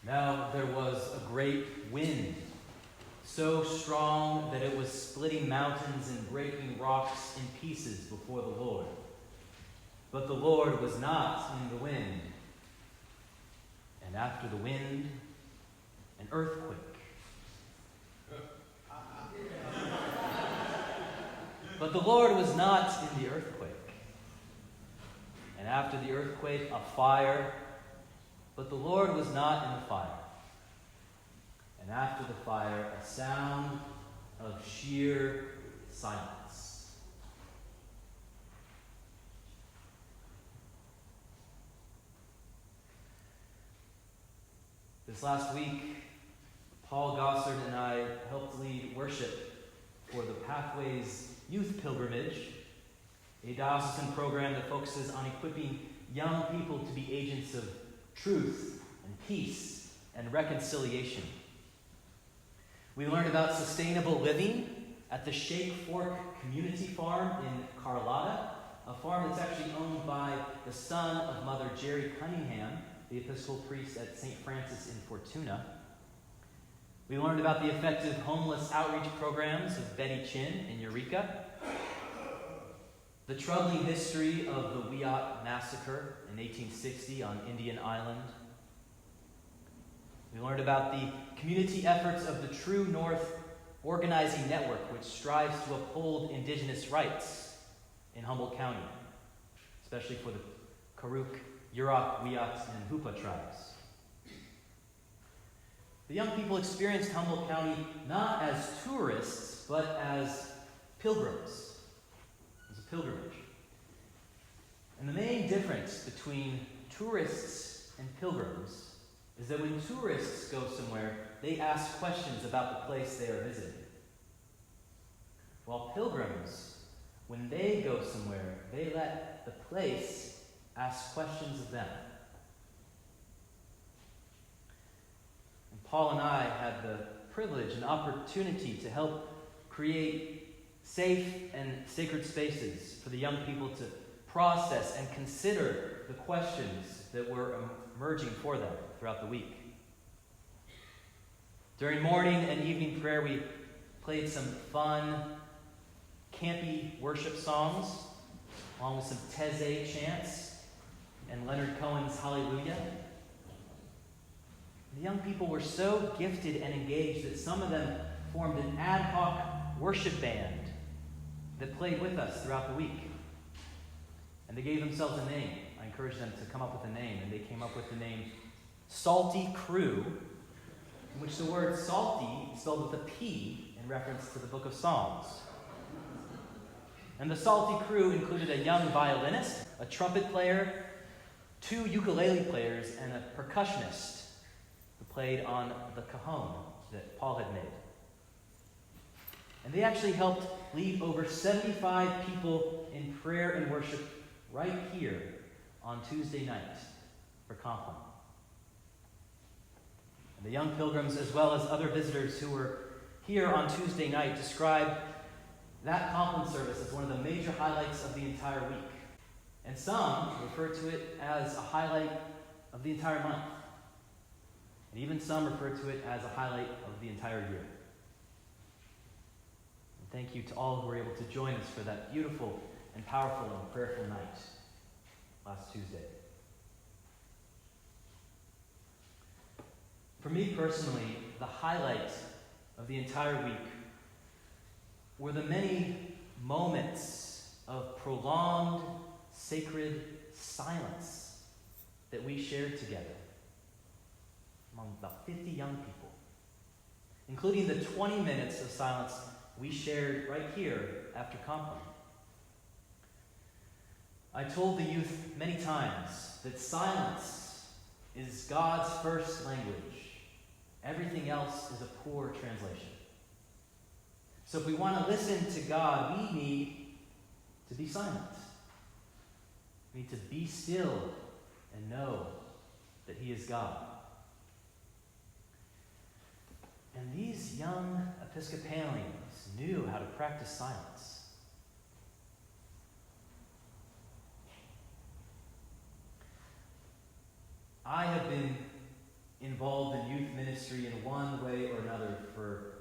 Now there was a great wind, so strong that it was splitting mountains and breaking rocks in pieces before the Lord. But the Lord was not in the wind. And after the wind, an earthquake. But the Lord was not in the earthquake. And after the earthquake, a fire. But the Lord was not in the fire. And after the fire, a sound of sheer silence. This last week, Paul Gossard and I helped lead worship for the Pathways Youth Pilgrimage, a diocesan program that focuses on equipping young people to be agents of truth and peace and reconciliation. We learned about sustainable living at the Shake Fork Community Farm in Carlotta, a farm that's actually owned by the son of Mother Jerry Cunningham, the Episcopal priest at St. Francis in Fortuna. We learned about the effective homeless outreach programs of Betty Chin in Eureka, the troubling history of the Wiyot Massacre in 1860 on Indian Island. We learned about the community efforts of the True North Organizing Network, which strives to uphold indigenous rights in Humboldt County, especially for the Karuk, Yurok, Wiyot, and Hupa tribes. The young people experienced Humboldt County not as tourists, but as pilgrims. It was a pilgrimage. And the main difference between tourists and pilgrims is that when tourists go somewhere, they ask questions about the place they are visiting. While pilgrims, when they go somewhere, they let the place ask questions of them. And Paul and I had the privilege and opportunity to help create safe and sacred spaces for the young people to process and consider the questions that were emerging for them throughout the week. During morning and evening prayer, we played some fun, campy worship songs, along with some Taizé chants and Leonard Cohen's Hallelujah. The young people were so gifted and engaged that some of them formed an ad hoc worship band that played with us throughout the week. And they gave themselves a name. I encouraged them to come up with a name, and they came up with the name Salty Crew, in which the word salty is spelled with a P in reference to the book of Psalms. And the Salty Crew included a young violinist, a trumpet player, 2 ukulele players, and a percussionist who played on the cajon that Paul had made. And they actually helped lead over 75 people in prayer and worship right here on Tuesday night for Compline. And the young pilgrims, as well as other visitors who were here on Tuesday night, described that Compline service as one of the major highlights of the entire week. And some refer to it as a highlight of the entire month. And even some refer to it as a highlight of the entire year. And thank you to all who were able to join us for that beautiful and powerful and prayerful night last Tuesday. For me personally, the highlight of the entire week were the many moments of prolonged, sacred silence that we shared together among about 50 young people, including the 20 minutes of silence we shared right here after Compline. I told the youth many times that silence is God's first language. Everything else is a poor translation. So if we want to listen to God, we need to be silent. We need to be still and know that He is God. And these young Episcopalians knew how to practice silence. I have been involved involved in youth ministry in one way or another for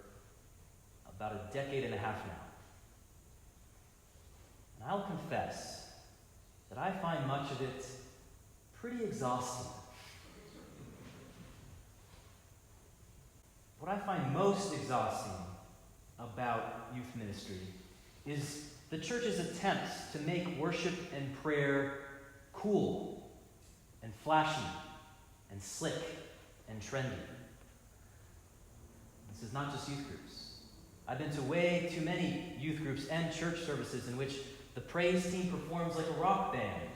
about a decade and a half now. And I'll confess that I find much of it pretty exhausting. What I find most exhausting about youth ministry is the church's attempts to make worship and prayer cool and flashy and slick and trendy. This is not just youth groups. I've been to way too many youth groups and church services in which the praise team performs like a rock band,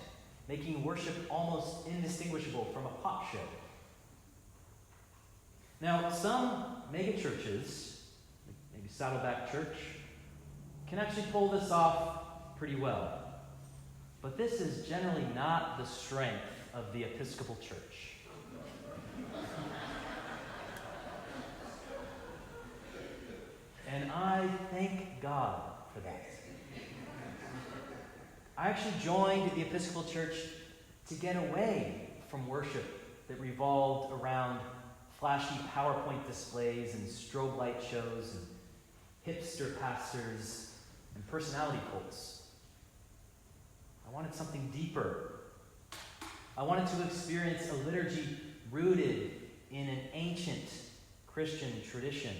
making worship almost indistinguishable from a pop show. Now, some mega churches, maybe Saddleback Church, can actually pull this off pretty well. But this is generally not the strength of the Episcopal Church. And I thank God for that. I actually joined the Episcopal Church to get away from worship that revolved around flashy PowerPoint displays and strobe light shows and hipster pastors and personality cults. I wanted something deeper. I wanted to experience a liturgy rooted in an ancient Christian tradition.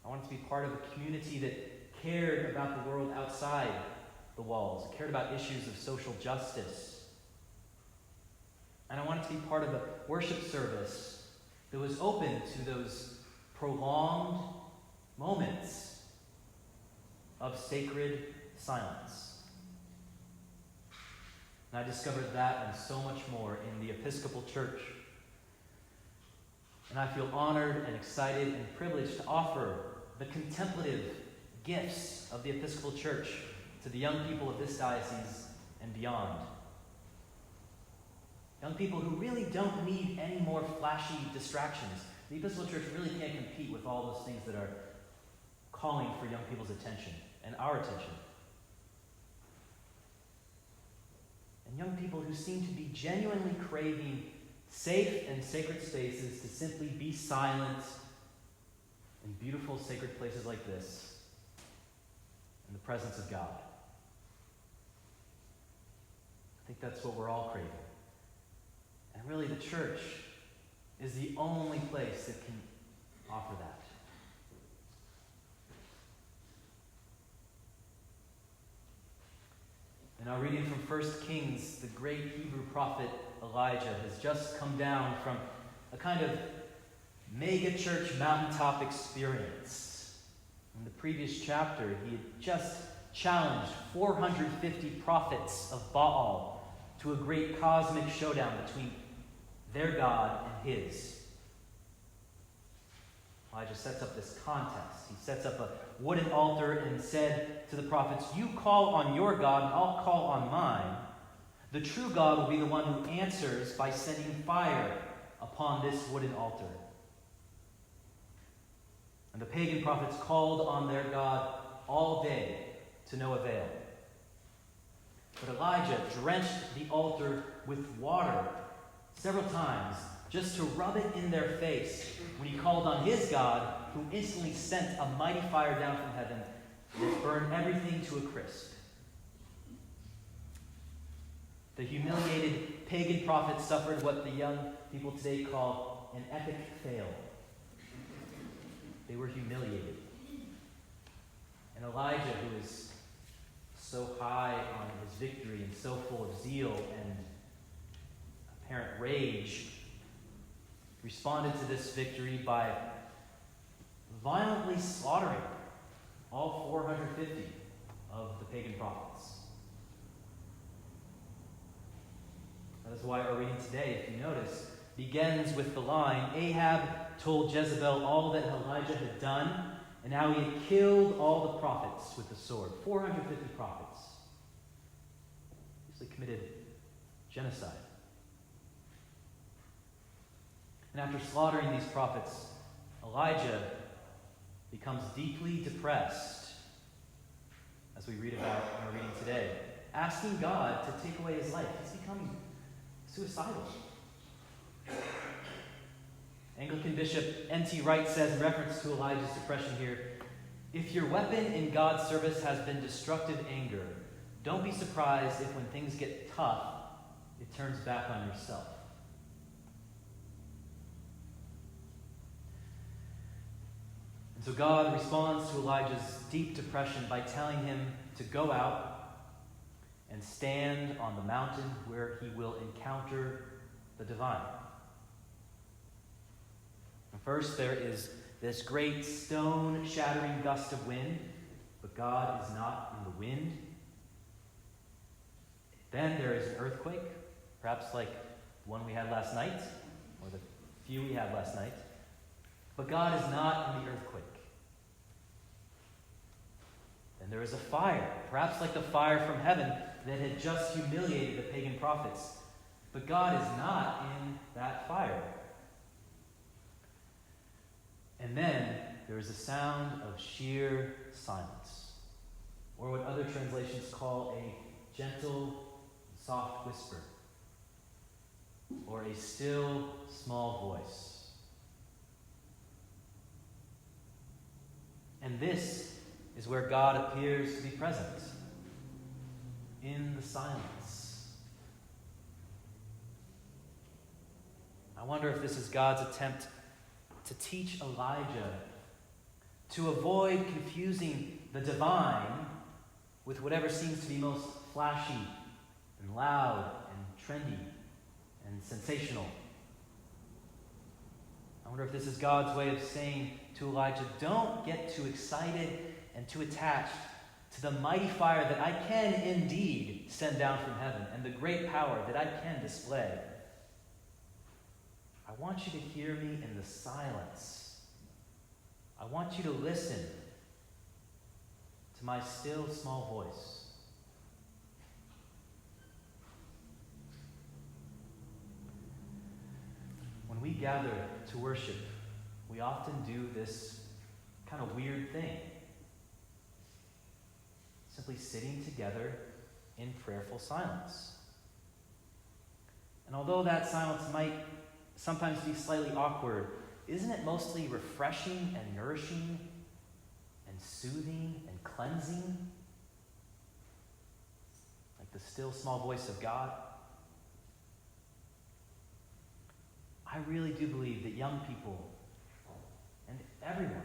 I wanted to be part of a community that cared about the world outside the walls, cared about issues of social justice. And I wanted to be part of a worship service that was open to those prolonged moments of sacred silence. And I discovered that and so much more in the Episcopal Church. And I feel honored and excited and privileged to offer the contemplative gifts of the Episcopal Church to the young people of this diocese and beyond. Young people who really don't need any more flashy distractions. The Episcopal Church really can't compete with all those things that are calling for young people's attention and our attention. And young people who seem to be genuinely craving safe and sacred spaces to simply be silent in beautiful sacred places like this, in the presence of God. I think that's what we're all craving. And really, the church is the only place that can offer that. In our reading from 1 Kings, the great Hebrew prophet Elijah has just come down from a kind of mega church mountaintop experience. In the previous chapter, he had just challenged 450 prophets of Baal to a great cosmic showdown between their God and his. Elijah sets up this contest. He sets up a wooden altar and said to the prophets, "You call on your God and I'll call on mine. The true God will be the one who answers by sending fire upon this wooden altar." And the pagan prophets called on their God all day to no avail. But Elijah drenched the altar with water several times just to rub it in their face when he called on his God, who instantly sent a mighty fire down from heaven that burned everything to a crisp. The humiliated pagan prophets suffered what the young people today call an epic fail. They were humiliated. And Elijah, who is so high on his victory and so full of zeal and apparent rage, responded to this victory by violently slaughtering all 450 of the pagan prophets. That is why our reading today, if you notice, begins with the line, Ahab told Jezebel all that Elijah had done and how he had killed all the prophets with the sword. 450 prophets. He committed genocide. And after slaughtering these prophets, Elijah becomes deeply depressed, as we read about in our reading today, asking God to take away his life. He's becoming suicidal. Bishop N.T. Wright says in reference to Elijah's depression here, if your weapon in God's service has been destructive anger, don't be surprised if when things get tough, it turns back on yourself. And so God responds to Elijah's deep depression by telling him to go out and stand on the mountain where he will encounter the divine. And first, there is this great stone-shattering gust of wind, but God is not in the wind. Then there is an earthquake, perhaps like the one we had last night, or the few we had last night. But God is not in the earthquake. Then there is a fire, perhaps like the fire from heaven that had just humiliated the pagan prophets. But God is not in that fire. And then there is a sound of sheer silence, or what other translations call a gentle, soft whisper, or a still, small voice. And this is where God appears to be present, in the silence. I wonder if this is God's attempt to teach Elijah to avoid confusing the divine with whatever seems to be most flashy and loud and trendy and sensational. I wonder if this is God's way of saying to Elijah, don't get too excited and too attached to the mighty fire that I can indeed send down from heaven and the great power that I can display. I want you to hear me in the silence. I want you to listen to my still small voice. When we gather to worship, we often do this kind of weird thing. Simply sitting together in prayerful silence. And although that silence might sometimes be slightly awkward, isn't it mostly refreshing and nourishing and soothing and cleansing? Like the still small voice of God? I really do believe that young people and everyone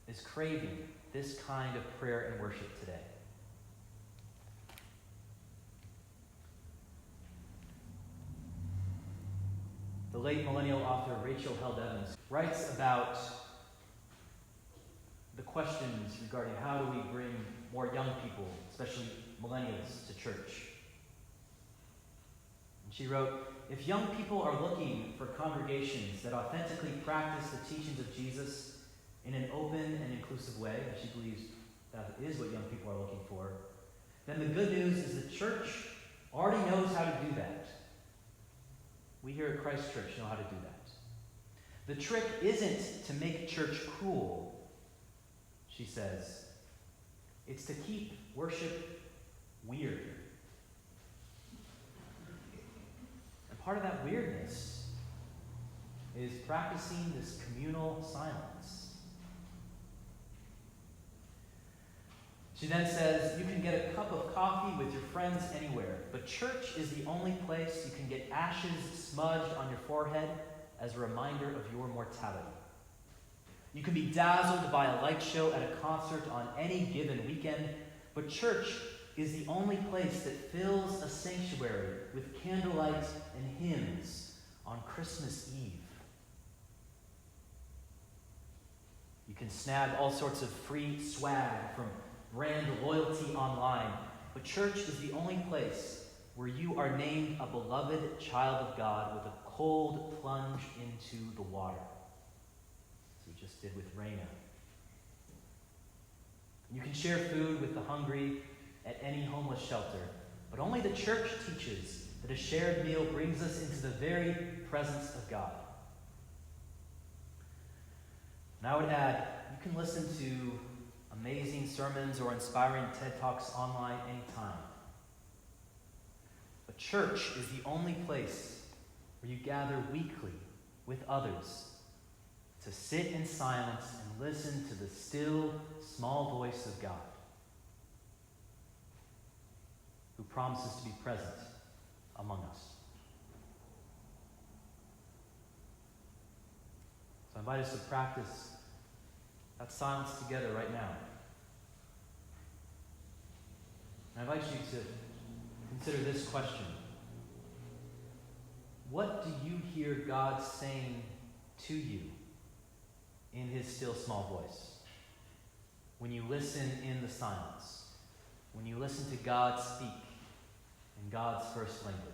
is craving this kind of prayer and worship today. The late millennial author Rachel Held Evans writes about the questions regarding how do we bring more young people, especially millennials, to church. And she wrote, if young people are looking for congregations that authentically practice the teachings of Jesus in an open and inclusive way, and she believes that is what young people are looking for, then the good news is the church already knows how to do that. We here at Christ Church know how to do that. The trick isn't to make church cool, she says. It's to keep worship weird. And part of that weirdness is practicing this communal silence. She then says, you can get a cup of coffee with your friends anywhere, but church is the only place you can get ashes smudged on your forehead as a reminder of your mortality. You can be dazzled by a light show at a concert on any given weekend, but church is the only place that fills a sanctuary with candlelight and hymns on Christmas Eve. You can snag all sorts of free swag from brand loyalty online, but church is the only place where you are named a beloved child of God with a cold plunge into the water, as we just did with Raina. You can share food with the hungry at any homeless shelter, but only the church teaches that a shared meal brings us into the very presence of God. And I would add, you can listen to amazing sermons or inspiring TED Talks online anytime. But church is the only place where you gather weekly with others to sit in silence and listen to the still, small voice of God, who promises to be present among us. So I invite us to practice that silence together right now. And I invite you to consider this question. What do you hear God saying to you in his still small voice? When you listen in the silence, when you listen to God speak in God's first language.